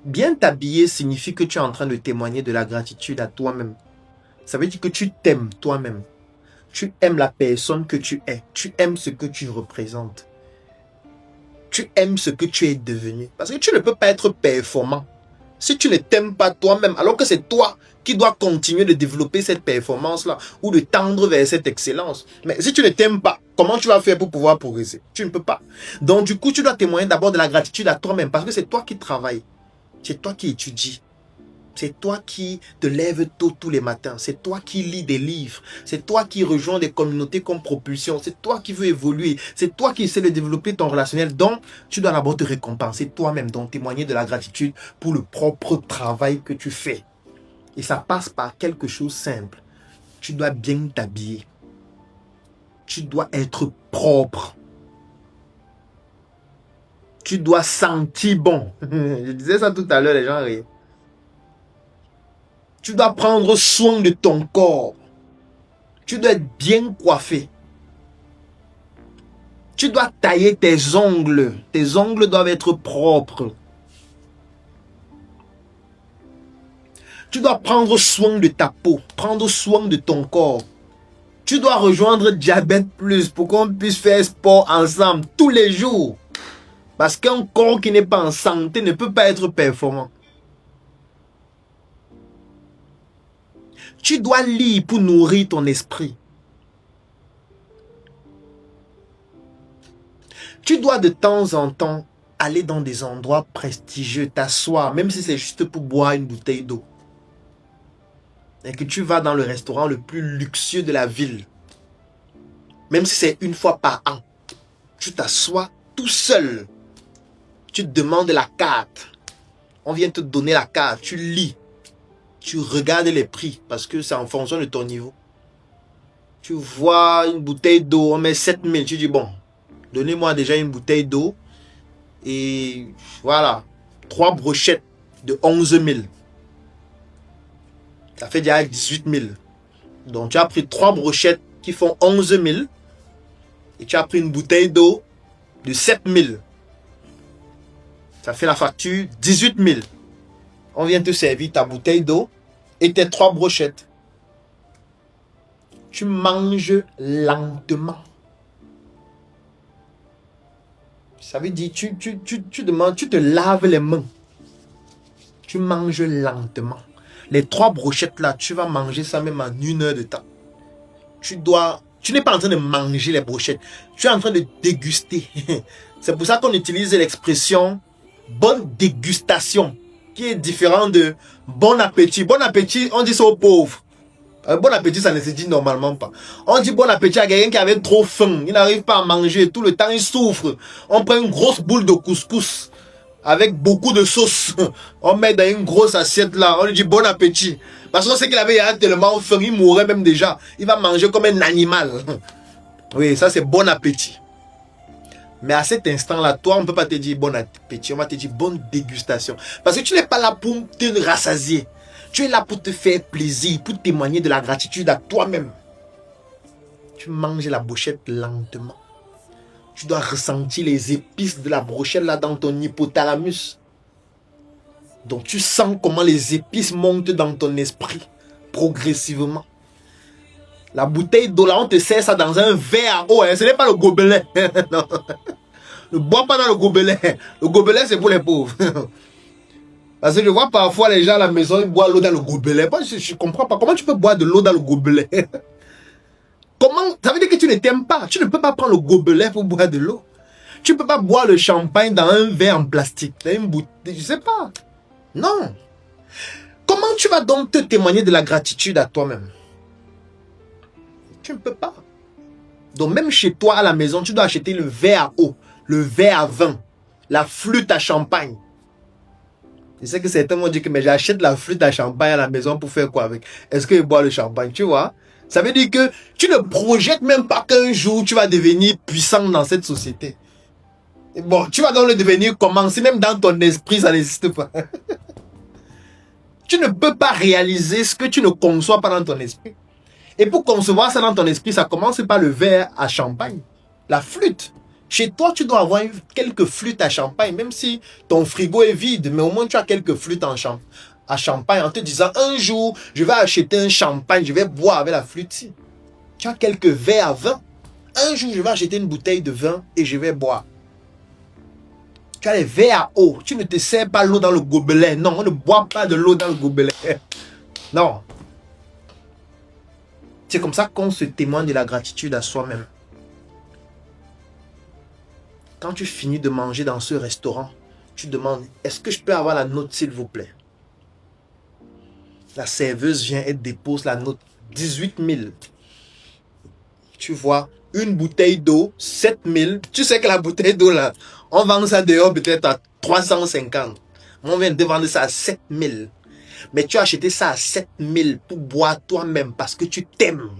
Bien t'habiller signifie que tu es en train de témoigner de la gratitude à toi-même. Ça veut dire que tu t'aimes toi-même. Tu aimes la personne que tu es. Tu aimes ce que tu représentes. Tu aimes ce que tu es devenu. Parce que tu ne peux pas être performant si tu ne t'aimes pas toi-même, alors que c'est toi qui dois continuer de développer cette performance-là ou de tendre vers cette excellence. Mais si tu ne t'aimes pas, comment tu vas faire pour pouvoir progresser? Tu ne peux pas. Donc du coup, tu dois témoigner d'abord de la gratitude à toi-même parce que c'est toi qui travailles. C'est toi qui étudies. C'est toi qui te lèves tôt tous les matins. C'est toi qui lis des livres. C'est toi qui rejoins des communautés comme Propulsion. C'est toi qui veux évoluer. C'est toi qui essaie de développer ton relationnel. Donc, tu dois d'abord te récompenser toi-même. Donc, témoigner de la gratitude pour le propre travail que tu fais. Et ça passe par quelque chose de simple. Tu dois bien t'habiller. Tu dois être propre. Tu dois sentir bon. Je disais ça tout à l'heure, les gens riaient. Tu dois prendre soin de ton corps. Tu dois être bien coiffé. Tu dois tailler tes ongles. Tes ongles doivent être propres. Tu dois prendre soin de ta peau. Prendre soin de ton corps. Tu dois rejoindre Diabète Plus pour qu'on puisse faire sport ensemble tous les jours. Parce qu'un corps qui n'est pas en santé ne peut pas être performant. Tu dois lire pour nourrir ton esprit. Tu dois de temps en temps aller dans des endroits prestigieux, t'asseoir, même si c'est juste pour boire une bouteille d'eau. Et que tu vas dans le restaurant le plus luxueux de la ville. Même si c'est une fois par an. Tu t'assois tout seul. Tu te demandes la carte. On vient te donner la carte. Tu lis. Tu regardes les prix parce que c'est en fonction de ton niveau. Tu vois une bouteille d'eau, on met 7000. Tu dis bon, donnez-moi déjà une bouteille d'eau. Et voilà, 3 brochettes de 11 000. Ça fait déjà 18 000. Donc tu as pris 3 brochettes qui font 11 000. Et tu as pris une bouteille d'eau de 7 000. Ça fait la facture 18 000. On vient te servir ta bouteille d'eau et tes 3 brochettes. Tu manges lentement. Ça veut dire tu te laves les mains. Tu manges lentement. Les 3 brochettes là, tu vas manger ça même en 1 heure de temps. Tu n'es pas en train de manger les brochettes. Tu es en train de déguster. C'est pour ça qu'on utilise l'expression bonne dégustation, qui est différent de bon appétit. Bon appétit, on dit ça aux pauvres. Bon appétit, ça ne se dit normalement pas. On dit bon appétit à quelqu'un qui avait trop faim. Il n'arrive pas à manger. Tout le temps, il souffre. On prend une grosse boule de couscous avec beaucoup de sauce. On met dans une grosse assiette là. On lui dit bon appétit. Parce qu'on sait qu'il avait tellement faim, il mourrait même déjà. Il va manger comme un animal. Oui, ça c'est bon appétit. Mais à cet instant-là, toi, on ne peut pas te dire bon appétit. On va te dire bonne dégustation. Parce que tu n'es pas là pour te rassasier. Tu es là pour te faire plaisir, pour témoigner de la gratitude à toi-même. Tu manges la brochette lentement. Tu dois ressentir les épices de la brochette là dans ton hypothalamus. Donc tu sens comment les épices montent dans ton esprit progressivement. La bouteille d'eau là, on te sert ça dans un verre à eau. Ce n'est pas le gobelet. Non. Ne bois pas dans le gobelet. Le gobelet c'est pour les pauvres. Parce que je vois parfois les gens à la maison, ils boivent l'eau dans le gobelet. Moi, je ne comprends pas. Comment tu peux boire de l'eau dans le gobelet? Comment? Ça veut dire que tu ne t'aimes pas. Tu ne peux pas prendre le gobelet pour boire de l'eau. Tu ne peux pas boire le champagne dans un verre en plastique. Dans une bouteille. Je ne sais pas. Non. Comment tu vas donc te témoigner de la gratitude à toi-même? Tu ne peux pas. Donc même chez toi à la maison, tu dois acheter le verre à eau, le verre à vin, la flûte à champagne. Je sais que certains m'ont dit que mais j'achète la flûte à champagne à la maison pour faire quoi avec? Est-ce que je bois le champagne? Tu vois? Ça veut dire que tu ne projettes même pas qu'un jour tu vas devenir puissant dans cette société. Et bon, tu vas donc le devenir comment? Si même dans ton esprit ça n'existe pas. Tu ne peux pas réaliser ce que tu ne conçois pas dans ton esprit. Et pour concevoir ça dans ton esprit, ça commence par le verre à champagne, la flûte. Chez toi, tu dois avoir quelques flûtes à champagne, même si ton frigo est vide, mais au moins tu as quelques flûtes à champagne en te disant un jour, je vais acheter un champagne, je vais boire avec la flûte. Tu as quelques verres à vin. Un jour, je vais acheter une bouteille de vin et je vais boire. Tu as les verres à eau. Tu ne te sers pas l'eau dans le gobelet. Non, on ne boit pas de l'eau dans le gobelet. Non. C'est comme ça qu'on se témoigne de la gratitude à soi-même. Quand tu finis de manger dans ce restaurant, tu demandes, est-ce que je peux avoir la note s'il vous plaît? La serveuse vient et dépose la note. 18 000. Tu vois, une bouteille d'eau, 7 000. Tu sais que la bouteille d'eau là, on vend ça dehors peut-être à 350. On vient de vendre ça à 7 000. Mais tu as acheté ça à 7 000 pour boire toi-même parce que tu t'aimes.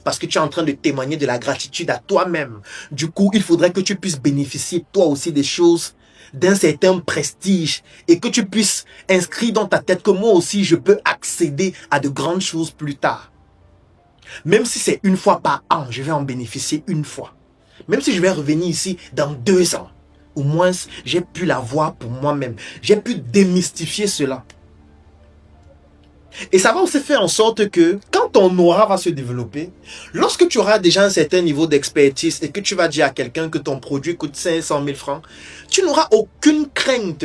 Parce que tu es en train de témoigner de la gratitude à toi-même. Du coup, il faudrait que tu puisses bénéficier toi aussi des choses, d'un certain prestige, et que tu puisses inscrire dans ta tête que moi aussi, je peux accéder à de grandes choses plus tard. Même si c'est une fois par an, je vais en bénéficier une fois. Même si je vais revenir ici dans 2 ans, au moins, j'ai pu l'avoir pour moi-même. J'ai pu démystifier cela. Et ça va aussi faire en sorte que quand ton aura va se développer, lorsque tu auras déjà un certain niveau d'expertise et que tu vas dire à quelqu'un que ton produit coûte 500 000 francs, tu n'auras aucune crainte.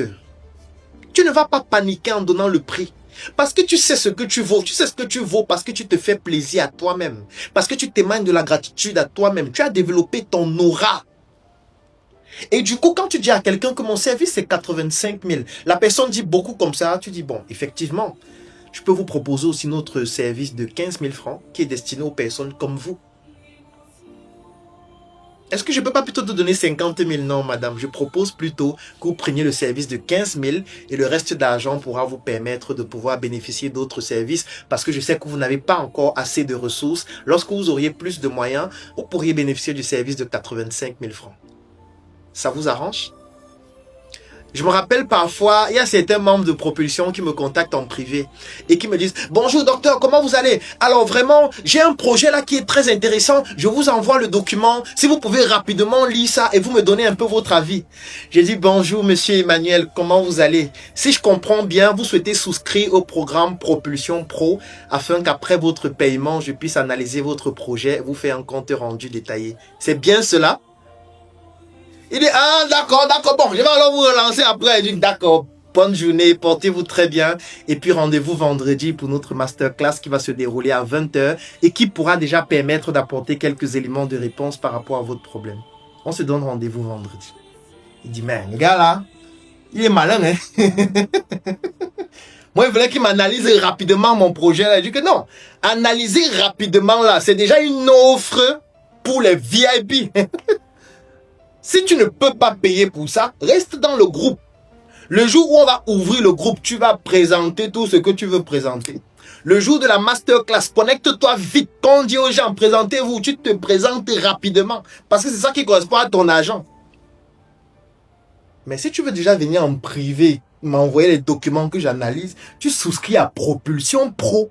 Tu ne vas pas paniquer en donnant le prix. Parce que tu sais ce que tu vaux. Tu sais ce que tu vaux parce que tu te fais plaisir à toi-même. Parce que tu témoignes de la gratitude à toi-même. Tu as développé ton aura. Et du coup, quand tu dis à quelqu'un que mon service c'est 85 000, la personne dit beaucoup comme ça, tu dis bon, effectivement, je peux vous proposer aussi notre service de 15 000 francs qui est destiné aux personnes comme vous. Est-ce que je ne peux pas plutôt te donner 50 000? Non, madame. Je propose plutôt que vous preniez le service de 15 000 et le reste d'argent pourra vous permettre de pouvoir bénéficier d'autres services parce que je sais que vous n'avez pas encore assez de ressources. Lorsque vous auriez plus de moyens, vous pourriez bénéficier du service de 85 000 francs. Ça vous arrange? Je me rappelle parfois, il y a certains membres de Propulsion qui me contactent en privé et qui me disent « Bonjour docteur, comment vous allez? Alors vraiment, j'ai un projet là qui est très intéressant. Je vous envoie le document. Si vous pouvez rapidement lire ça et vous me donner un peu votre avis. » J'ai dit « Bonjour monsieur Emmanuel, comment vous allez? Si je comprends bien, vous souhaitez souscrire au programme Propulsion Pro afin qu'après votre paiement, je puisse analyser votre projet et vous faire un compte rendu détaillé. C'est bien cela? » Il dit, ah d'accord, bon, je vais alors vous relancer après. Il dit, d'accord, bonne journée, portez-vous très bien. Et puis rendez-vous vendredi pour notre masterclass qui va se dérouler à 20 h et qui pourra déjà permettre d'apporter quelques éléments de réponse par rapport à votre problème. On se donne rendez-vous vendredi. Il dit, mais le gars là, il est malin, hein. Moi, il voulait qu'il m'analyse rapidement mon projet. Là. Il dit que non, analyser rapidement là, c'est déjà une offre pour les VIP. Si tu ne peux pas payer pour ça, reste dans le groupe. Le jour où on va ouvrir le groupe, tu vas présenter tout ce que tu veux présenter. Le jour de la masterclass, connecte-toi vite. Quand on dit aux gens, présentez-vous, tu te présentes rapidement. Parce que c'est ça qui correspond à ton argent. Mais si tu veux déjà venir en privé, m'envoyer les documents que j'analyse, tu souscris à Propulsion Pro.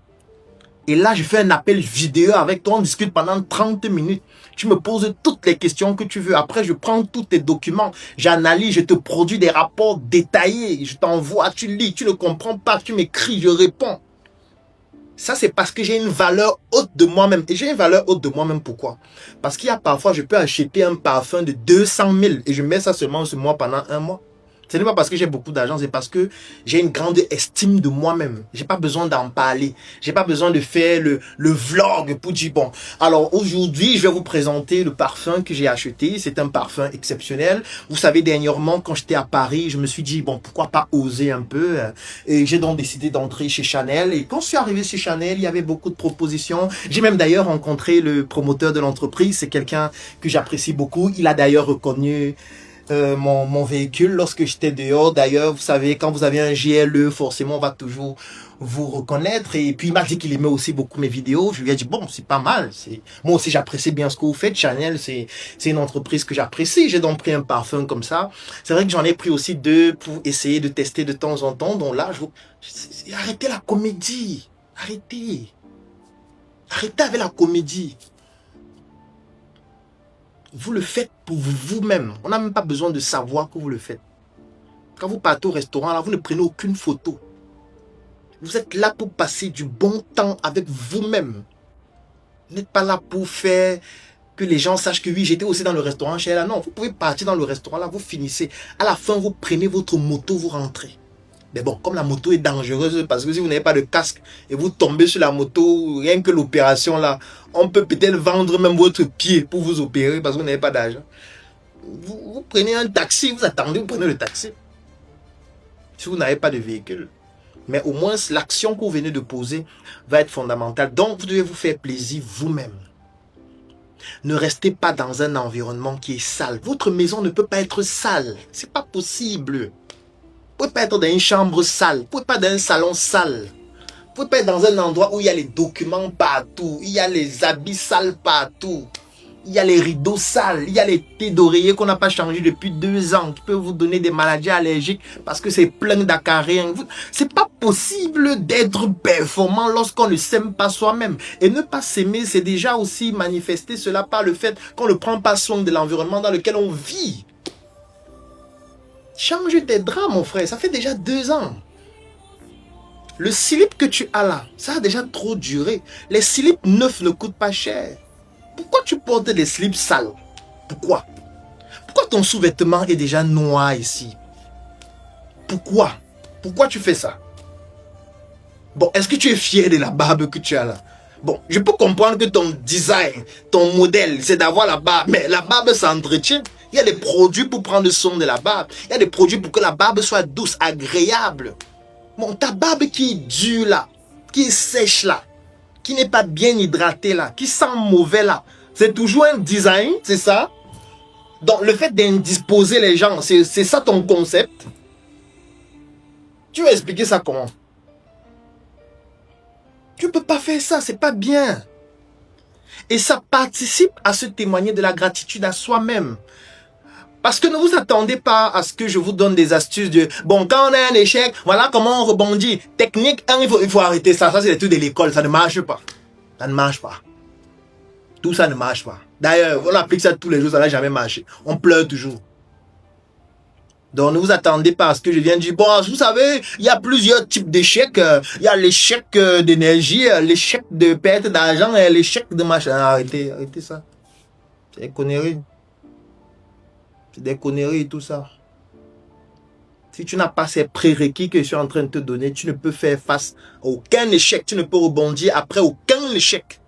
Et là, je fais un appel vidéo avec toi, on discute pendant 30 minutes. Tu me poses toutes les questions que tu veux. Après, je prends tous tes documents, j'analyse, je te produis des rapports détaillés. Je t'envoie, tu lis, tu ne comprends pas, tu m'écris, je réponds. Ça, c'est parce que j'ai une valeur haute de moi-même. Et j'ai une valeur haute de moi-même, pourquoi? Parce qu'il y a parfois, je peux acheter un parfum de 200 000 et je mets ça seulement ce mois pendant 1 mois. Ce n'est pas parce que j'ai beaucoup d'argent, c'est parce que j'ai une grande estime de moi-même. J'ai pas besoin d'en parler. J'ai pas besoin de faire le vlog pour dire bon. Alors aujourd'hui, je vais vous présenter le parfum que j'ai acheté. C'est un parfum exceptionnel. Vous savez, dernièrement, quand j'étais à Paris, je me suis dit bon, pourquoi pas oser un peu. Et j'ai donc décidé d'entrer chez Chanel. Et quand je suis arrivé chez Chanel, il y avait beaucoup de propositions. J'ai même d'ailleurs rencontré le promoteur de l'entreprise. C'est quelqu'un que j'apprécie beaucoup. Il a d'ailleurs reconnu mon véhicule lorsque j'étais dehors. D'ailleurs, vous savez, quand vous avez un GLE, forcément, on va toujours vous reconnaître. Et puis, il m'a dit qu'il aimait aussi beaucoup mes vidéos. Je lui ai dit, bon, c'est pas mal. Moi aussi, j'apprécie bien ce que vous faites. Chanel, c'est une entreprise que j'apprécie. J'ai donc pris un parfum comme ça. C'est vrai que j'en ai pris aussi 2 pour essayer de tester de temps en temps. Donc là, arrêtez la comédie. Arrêtez. Arrêtez avec la comédie. Vous le faites pour vous-même. On n'a même pas besoin de savoir que vous le faites. Quand vous partez au restaurant, là, vous ne prenez aucune photo. Vous êtes là pour passer du bon temps avec vous-même. Vous n'êtes pas là pour faire que les gens sachent que oui, j'étais aussi dans le restaurant chez elle. Non, vous pouvez partir dans le restaurant là, vous finissez. À la fin, vous prenez votre moto, vous rentrez. Mais bon, comme la moto est dangereuse, parce que si vous n'avez pas de casque et vous tombez sur la moto, rien que l'opération là, on peut peut-être vendre même votre pied pour vous opérer parce que vous n'avez pas d'argent. Vous prenez un taxi, vous attendez, vous prenez le taxi. Si vous n'avez pas de véhicule. Mais au moins, l'action que vous venez de poser va être fondamentale. Donc, vous devez vous faire plaisir vous-même. Ne restez pas dans un environnement qui est sale. Votre maison ne peut pas être sale. C'est pas possible. Vous ne pouvez pas être dans une chambre sale. Vous ne pouvez pas être dans un salon sale. Vous ne pouvez pas être dans un endroit où il y a les documents partout. Il y a les habits sales partout. Il y a les rideaux sales, il y a les thés d'oreiller qu'on n'a pas changé depuis 2 ans, qui peuvent vous donner des maladies allergiques parce que c'est plein d'acariens. C'est pas possible d'être performant lorsqu'on ne s'aime pas soi-même. Et ne pas s'aimer, c'est déjà aussi manifester cela par le fait qu'on ne prend pas soin de l'environnement dans lequel on vit. Change tes draps, mon frère, ça fait déjà 2 ans. Le slip que tu as là, ça a déjà trop duré. Les slips neufs ne coûtent pas cher. Pourquoi tu portes des slips sales? Pourquoi? Pourquoi ton sous-vêtement est déjà noir ici? Pourquoi? Pourquoi tu fais ça? Bon, est-ce que tu es fier de la barbe que tu as là? Bon, je peux comprendre que ton design, ton modèle, c'est d'avoir la barbe. Mais la barbe s'entretient. Il y a des produits pour prendre soin de la barbe. Il y a des produits pour que la barbe soit douce, agréable. Bon, ta barbe qui est dure là, qui est sèche là, qui n'est pas bien hydratée là, qui sent mauvais là, c'est toujours un design, c'est ça? Donc le fait d'indisposer les gens, c'est ça ton concept? Tu vas expliquer ça comment? Tu ne peux pas faire ça, c'est pas bien. Et ça participe à se témoigner de la gratitude à soi-même. Parce que ne vous attendez pas à ce que je vous donne des astuces de bon, quand on a un échec, voilà comment on rebondit. Technique 1, il faut arrêter ça. Ça, c'est des trucs de l'école, ça ne marche pas. Ça ne marche pas. Tout ça ne marche pas. D'ailleurs, on applique ça tous les jours, ça n'a jamais marché. On pleure toujours. Donc, ne vous attendez pas à ce que je vienne dire. Bon, vous savez, il y a plusieurs types d'échecs. Il y a l'échec d'énergie, l'échec de perte d'argent et l'échec de machin. Arrêtez, arrêtez ça. C'est des conneries. C'est des conneries et tout ça. Si tu n'as pas ces prérequis que je suis en train de te donner, tu ne peux faire face à aucun échec. Tu ne peux rebondir après aucun échec.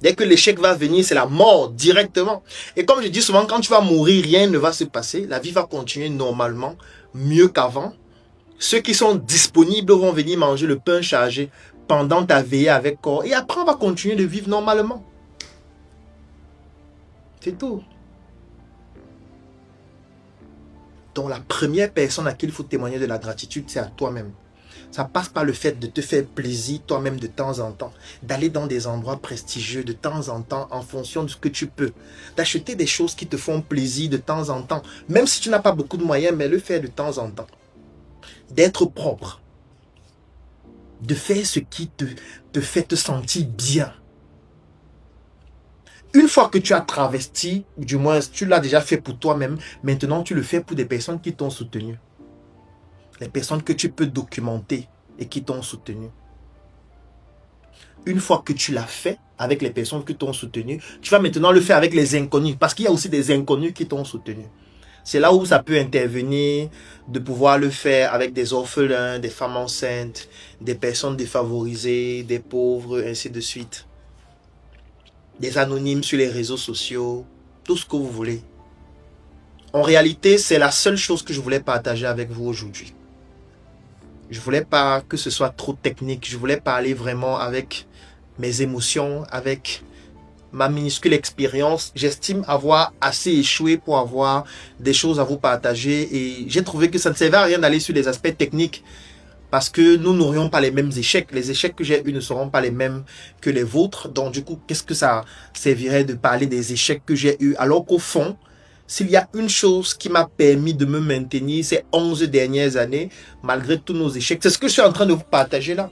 Dès que l'échec va venir, c'est la mort directement. Et comme je dis souvent, quand tu vas mourir, rien ne va se passer. La vie va continuer normalement, mieux qu'avant. Ceux qui sont disponibles vont venir manger le pain chargé pendant ta veillée avec corps. Et après, on va continuer de vivre normalement. C'est tout. Donc la première personne à qui il faut témoigner de la gratitude, c'est à toi-même. Ça passe par le fait de te faire plaisir toi-même de temps en temps, d'aller dans des endroits prestigieux de temps en temps en fonction de ce que tu peux, d'acheter des choses qui te font plaisir de temps en temps, même si tu n'as pas beaucoup de moyens, mais le faire de temps en temps. D'être propre, de faire ce qui te fait te sentir bien. Une fois que tu as travesti, du moins tu l'as déjà fait pour toi-même, maintenant tu le fais pour des personnes qui t'ont soutenu. Les personnes que tu peux documenter et qui t'ont soutenu. Une fois que tu l'as fait avec les personnes qui t'ont soutenu, tu vas maintenant le faire avec les inconnus, parce qu'il y a aussi des inconnus qui t'ont soutenu. C'est là où ça peut intervenir de pouvoir le faire avec des orphelins, des femmes enceintes, des personnes défavorisées, des pauvres, ainsi de suite. Des anonymes sur les réseaux sociaux, tout ce que vous voulez. En réalité, c'est la seule chose que je voulais partager avec vous aujourd'hui. Je voulais pas que ce soit trop technique, je voulais parler vraiment avec mes émotions, avec ma minuscule expérience. J'estime avoir assez échoué pour avoir des choses à vous partager et j'ai trouvé que ça ne servait à rien d'aller sur les aspects techniques. Parce que nous n'aurions pas les mêmes échecs. Les échecs que j'ai eus ne seront pas les mêmes que les vôtres. Donc du coup, qu'est-ce que ça servirait de parler des échecs que j'ai eus? Alors qu'au fond, s'il y a une chose qui m'a permis de me maintenir ces 11 dernières années, malgré tous nos échecs, c'est ce que je suis en train de vous partager là.